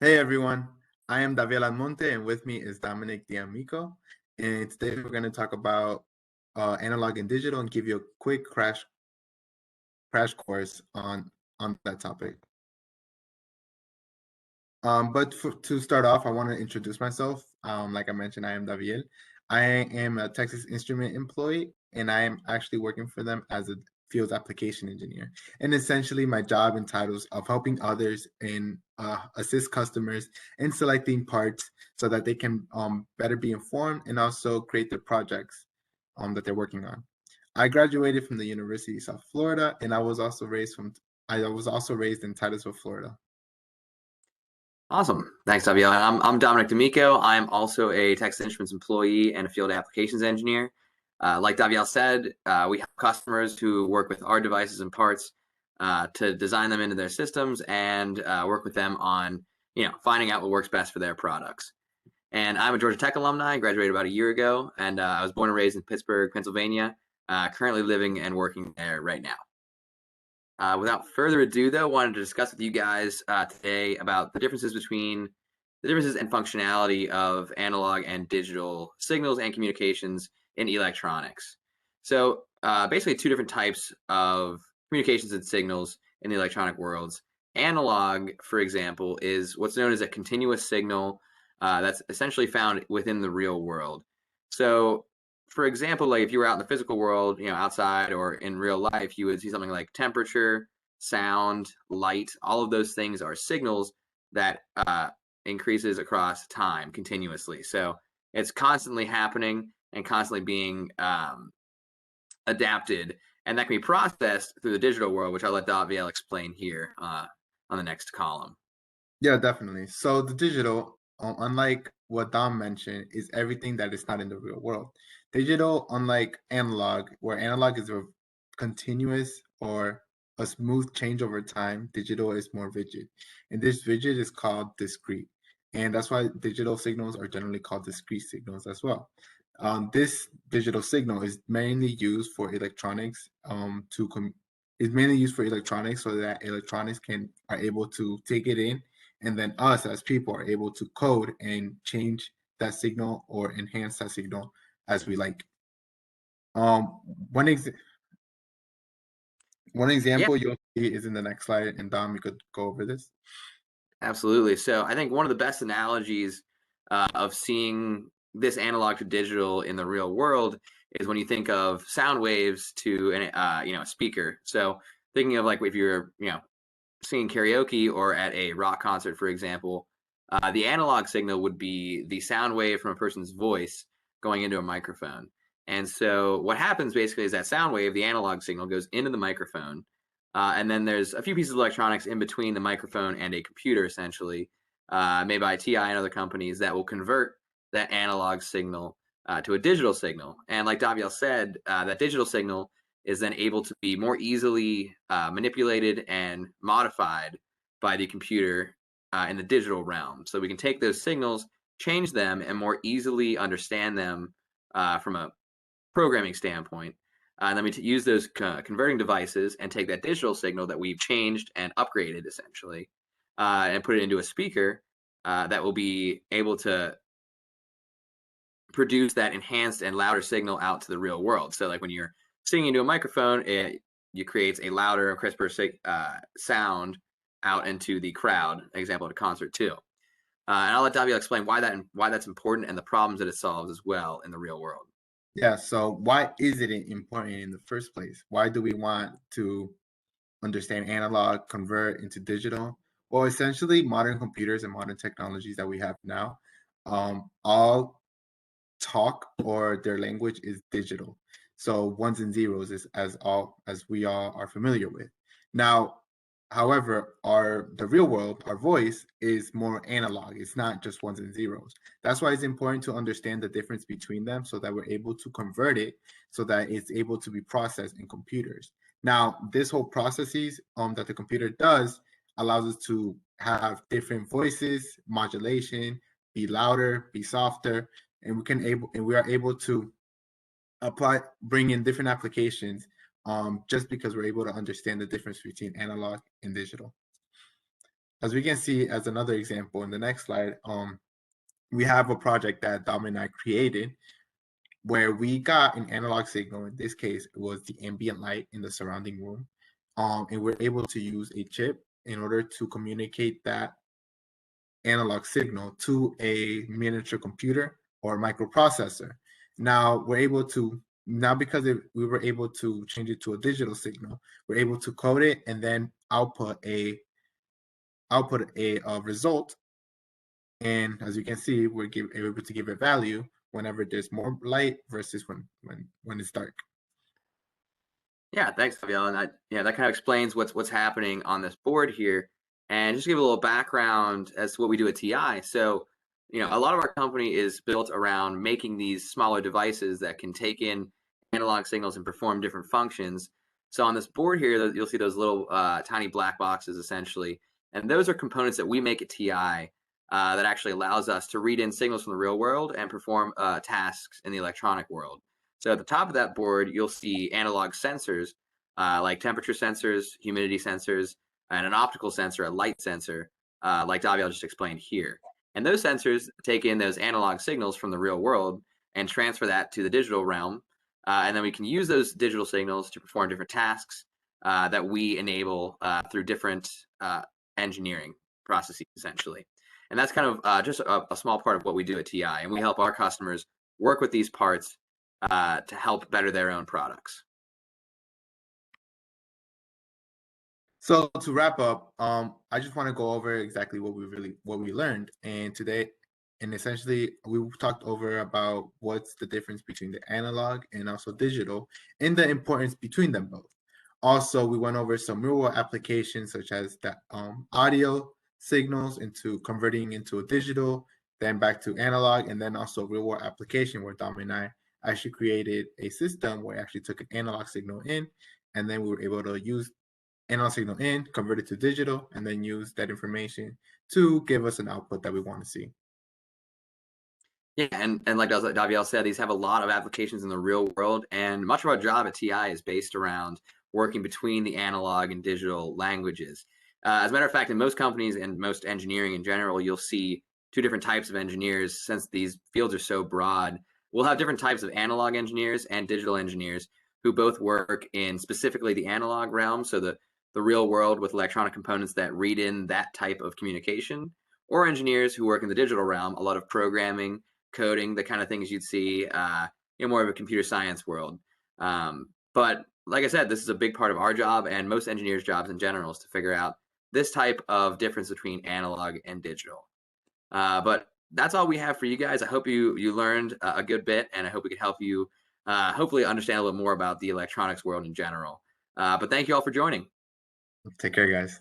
Hey everyone, I am Daviel Almonte and with me is Dominic D'Amico. And today we're going to talk about analog and digital and give you a quick crash course on that topic. To start off, I want to introduce myself. Like I mentioned, I am Daviel. I am a Texas Instrument employee, and I am actually working for them as a field application engineer. And essentially, my job entitles of helping others and assist customers in selecting parts so that they can better be informed and also create the projects that they're working on. I graduated from the University of South Florida, and I was also raised in Titusville, Florida. Awesome. Thanks, Daviel. I'm Dominic D'Amico. I'm also a Texas Instruments employee and a field applications engineer. Like Daviel said, we have customers who work with our devices and parts to design them into their systems and work with them on, finding out what works best for their products. And I'm a Georgia Tech alumni, graduated about a year ago, and I was born and raised in Pittsburgh, Pennsylvania, currently living and working there right now. Without further ado, though, I wanted to discuss with you guys today about the differences and functionality of analog and digital signals and communications in electronics. So basically two different types of communications and signals in the electronic worlds. Analog, for example, is what's known as a continuous signal that's essentially found within the real world. So for example, like if you were out in the physical world, outside or in real life, you would see something like temperature, sound, light. All of those things are signals that increases across time continuously. So it's constantly happening and constantly being adapted, and that can be processed through the digital world, which I'll let Daviel explain here on the next column. Yeah, definitely. So the digital, unlike what Dom mentioned, is everything that is not in the real world. Digital, unlike analog, where analog is a continuous or a smooth change over time, digital is more rigid. And this rigid is called discrete. And that's why digital signals are generally called discrete signals as well. This digital signal is mainly used for electronics is mainly used for electronics so that electronics are able to take it in, and then us as people are able to code and change that signal or enhance that signal as we like. Um, one ex one Yeah, example you'll see is in the next slide, and Dom, you could go over this. absolutely. So I think one of the best analogies of seeing this analog to digital in the real world is when you think of sound waves to a speaker. So thinking of like if you're singing karaoke or at a rock concert, for example, the analog signal would be the sound wave from a person's voice going into a microphone. And so what happens basically is that sound wave, the analog signal, goes into the microphone. And then there's a few pieces of electronics in between the microphone and a computer, essentially, made by TI and other companies that will convert that analog signal to a digital signal. And like Daviel said, that digital signal is then able to be more easily manipulated and modified by the computer in the digital realm. So we can take those signals, change them, and more easily understand them from a programming standpoint. And then we use those converting devices and take that digital signal that we've changed and upgraded essentially, and put it into a speaker that will be able to produce that enhanced and louder signal out to the real world. So like when you're singing into a microphone, it creates a louder, crisper sound out into the crowd. Example at a concert too. And I'll let Daviel explain why that's important and the problems that it solves as well in the real world. Yeah, so why is it important in the first place? Why do we want to understand analog, convert into digital? Well, essentially, modern computers and modern technologies that we have now, all talk or their language is digital. So ones and zeros is as we all are familiar with. Now, however, the real world, our voice is more analog. It's not just ones and zeros. That's why it's important to understand the difference between them so that we're able to convert it so that it's able to be processed in computers. Now, this whole processes that the computer does allows us to have different voices, modulation, be louder, be softer, and we are able to bring in different applications just because we're able to understand the difference between analog and digital. as we can see as another example in the next slide, we have a project that Dom and I created where we got an analog signal. In this case, it was the ambient light in the surrounding room. And we're able to use a chip in order to communicate that analog signal to a miniature computer or microprocessor. Now we're able to because we were able to change it to a digital signal, we're able to code it and then output a result. And as you can see, we're able to give it value whenever there's more light versus when it's dark. Yeah, thanks, Daviel. And that kind of explains what's happening on this board here. And just to give a little background as to what we do at TI. So, a lot of our company is built around making these smaller devices that can take in analog signals and perform different functions. So on this board here, you'll see those little tiny black boxes essentially. And those are components that we make at TI that actually allows us to read in signals from the real world and perform tasks in the electronic world. So at the top of that board, you'll see analog sensors like temperature sensors, humidity sensors, and an optical sensor, a light sensor, like Daviel just explained here. And those sensors take in those analog signals from the real world and transfer that to the digital realm. And then we can use those digital signals to perform different tasks that we enable through different engineering processes, essentially. And that's kind of just a small part of what we do at TI. And we help our customers work with these parts to help better their own products. So to wrap up, I just want to go over exactly what we learned, and today, and essentially we talked over about what's the difference between the analog and also digital, and the importance between them both. Also, we went over some real world applications such as the audio signals into converting into a digital, then back to analog, and then also real world application where Dom and I actually created a system where I actually took an analog signal in, and then we were able to use analog signal in, convert it to digital, and then use that information to give us an output that we want to see. Yeah, and like Daviel said, these have a lot of applications in the real world, and much of our job at TI is based around working between the analog and digital languages. As a matter of fact, in most companies and most engineering in general, you'll see two different types of engineers since these fields are so broad. We'll have different types of analog engineers and digital engineers who both work in specifically the analog realm, so the real world with electronic components that read in that type of communication, or engineers who work in the digital realm, a lot of programming, coding, the kind of things you'd see in more of a computer science world. But like I said, this is a big part of our job and most engineers' jobs in general is to figure out this type of difference between analog and digital. But that's all we have for you guys. I hope you learned a good bit, and I hope we could help you hopefully understand a little more about the electronics world in general. But thank you all for joining. Take care, guys.